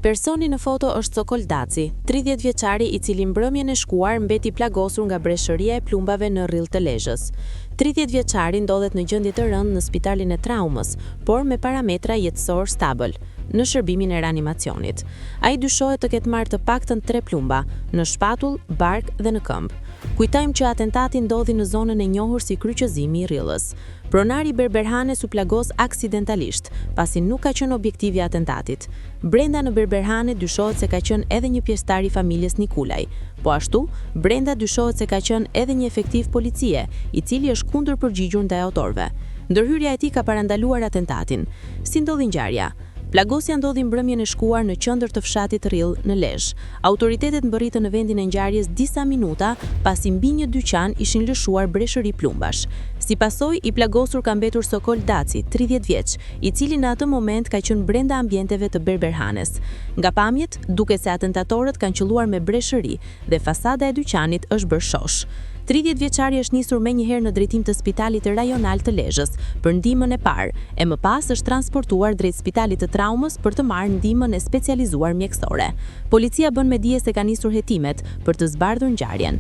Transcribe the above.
Personi në foto është Sokol Daci, 30 vjeçari i cili mbrëmjen e shkuar mbeti plagosur nga breshëria e plumbave në rrjedh të Lezhës. 30 vjeçari ndodhet në gjendje të rëndë në spitalin e traumës, por me parametra jetësor stabil, në shërbimin e reanimacionit. Ai dyshohet të ketë marrë të paktën 3 plumba, në shpatull, bark dhe në këmbë. Kujtojmë që atentati ndodhi në zonën e njohur si kryqëzimi i Rrillës. Pronari Berberhanes u plagos aksidentalisht, pasi nuk ka qenë objektivi i atentatit. Brenda në Berberhane dyshohet se ka qenë edhe një pjesëtar i familjes Nikulaj. Po ashtu, brenda dyshohet se ka qenë edhe një efektiv policie, i cili është kundër përgjigjur ndaj autorëve. Ndërhyrja e tij ka parandaluar atentatin. Si ndodhi ngjarja? Plagosja ndodhi mbrëmjen e shkuar në qendër të fshatit Rrill në Lezhë. Autoritetet mbërritën në vendin e ngjarjes disa minuta pasi mbi një dyqan ishin lëshuar breshëri plumbash. Si pasojë, i plagosur ka mbetur Sokol Daci, 30 vjeç, i cili në atë moment ka qenë brenda ambienteve të Berberhanes. Nga pamjet, duket se atentatorët kanë qelluar me breshëri dhe fasada e dyqanit është bërë shosh. 30 vjeçari është nisur menjëherë në drejtim të spitalit rajonal të Lezhës për ndihmën e parë, e më pas është transportuar drejt spitalit të traumës për të marrë ndihmën e specializuar mjekësore. Policia bën me dije se ka nisur hetimet për të zbardhur ngjarjen.